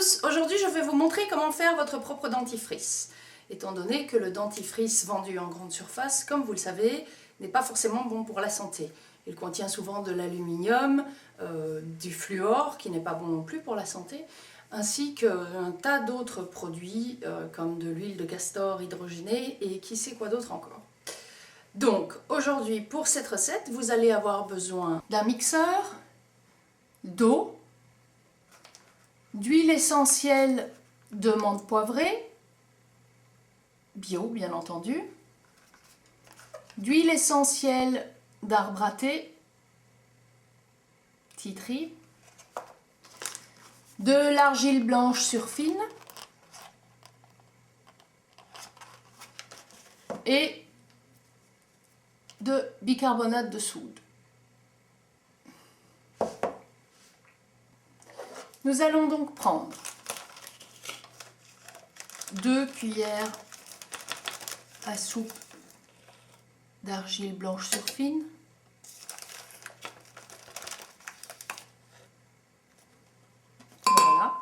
tous, aujourd'hui je vais vous montrer comment faire votre propre dentifrice. Étant donné que le dentifrice vendu en grande surface, comme vous le savez, n'est pas forcément bon pour la santé. Il contient souvent de l'aluminium, du fluor, qui n'est pas bon non plus pour la santé, ainsi qu'un tas d'autres produits comme de l'huile de castor hydrogénée et qui sait quoi d'autre encore. Donc aujourd'hui pour cette recette, vous allez avoir besoin d'un mixeur, d'eau, d'huile essentielle de menthe poivrée, bio bien entendu, d'huile essentielle d'arbre à thé, tea tree, de l'argile blanche surfine et de bicarbonate de soude. Nous allons donc prendre 2 cuillères à soupe d'argile blanche surfine, voilà,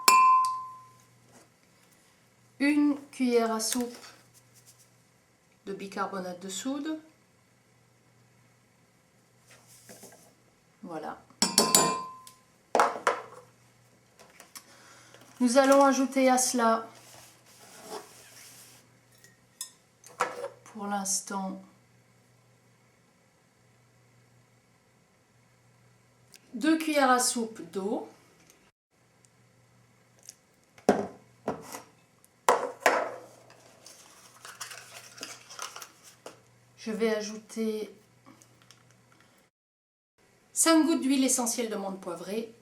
1 cuillère à soupe de bicarbonate de soude, voilà. Nous allons ajouter à cela, pour l'instant, 2 cuillères à soupe d'eau, je vais ajouter 5 gouttes d'huile essentielle de menthe poivrée,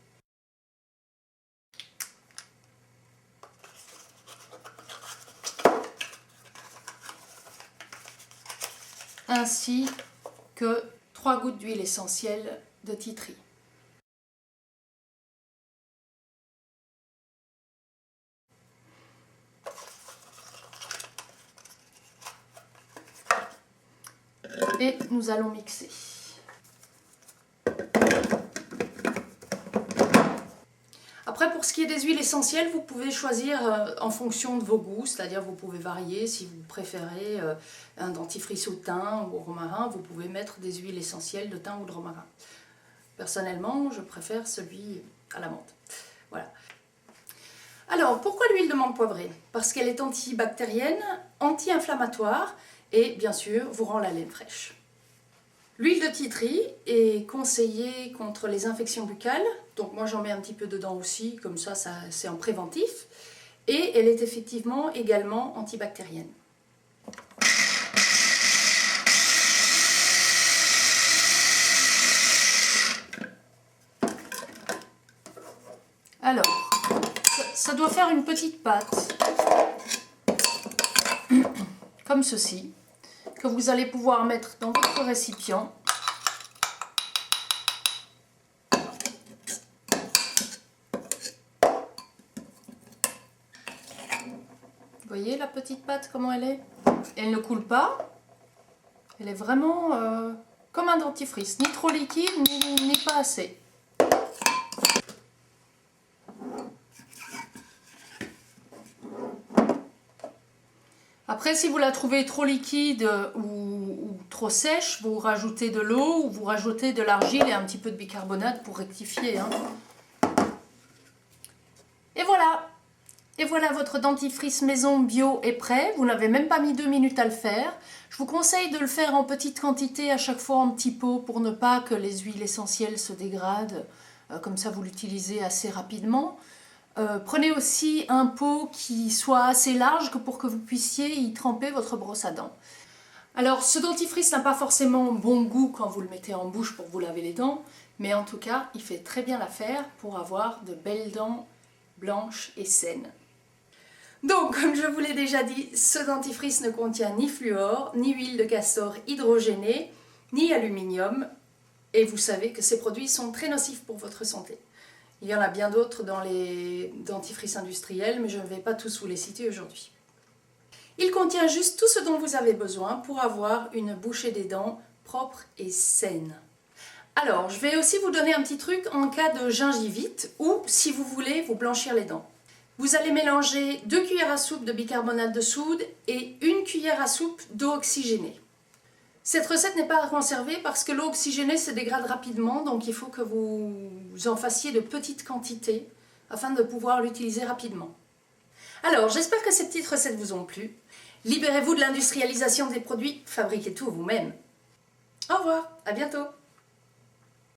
ainsi que 3 gouttes d'huile essentielle de tea tree. Et nous allons mixer. Après, pour ce qui est des huiles essentielles, vous pouvez choisir en fonction de vos goûts, c'est-à-dire vous pouvez varier. Si vous préférez un dentifrice au thym ou au romarin, vous pouvez mettre des huiles essentielles de thym ou de romarin. Personnellement, je préfère celui à la menthe. Voilà. Alors, pourquoi l'huile de menthe poivrée? Parce qu'elle est antibactérienne, anti-inflammatoire et bien sûr vous rend la laine fraîche. L'huile de tea tree est conseillée contre les infections buccales, donc moi j'en mets un petit peu dedans aussi, comme ça c'est en préventif, et elle est effectivement également antibactérienne. Alors, ça doit faire une petite pâte, comme ceci, que vous allez pouvoir mettre dans votre récipient. Vous voyez la petite pâte comment elle est? Elle ne coule pas, elle est vraiment comme un dentifrice, ni trop liquide ni pas assez. Après, si vous la trouvez trop liquide ou trop sèche, vous rajoutez de l'eau ou vous rajoutez de l'argile et un petit peu de bicarbonate pour rectifier. Hein. Et voilà! Et voilà, votre dentifrice maison bio est prêt. Vous n'avez même pas mis 2 minutes à le faire. Je vous conseille de le faire en petite quantité, à chaque fois en petits pots, pour ne pas que les huiles essentielles se dégradent. Comme ça, vous l'utilisez assez rapidement. Prenez aussi un pot qui soit assez large pour que vous puissiez y tremper votre brosse à dents. Alors ce dentifrice n'a pas forcément bon goût quand vous le mettez en bouche pour vous laver les dents, mais en tout cas il fait très bien l'affaire pour avoir de belles dents blanches et saines. Donc comme je vous l'ai déjà dit, ce dentifrice ne contient ni fluor, ni huile de castor hydrogénée, ni aluminium, et vous savez que ces produits sont très nocifs pour votre santé. Il y en a bien d'autres dans les dentifrices industriels, mais je ne vais pas tous vous les citer aujourd'hui. Il contient juste tout ce dont vous avez besoin pour avoir une bouchée des dents propre et saine. Alors, je vais aussi vous donner un petit truc en cas de gingivite ou si vous voulez vous blanchir les dents. Vous allez mélanger 2 cuillères à soupe de bicarbonate de soude et 1 cuillère à soupe d'eau oxygénée. Cette recette n'est pas à conserver parce que l'eau oxygénée se dégrade rapidement, donc il faut que vous en fassiez de petites quantités afin de pouvoir l'utiliser rapidement. Alors, j'espère que ces petites recettes vous ont plu. Libérez-vous de l'industrialisation des produits, fabriquez tout vous-même. Au revoir, à bientôt.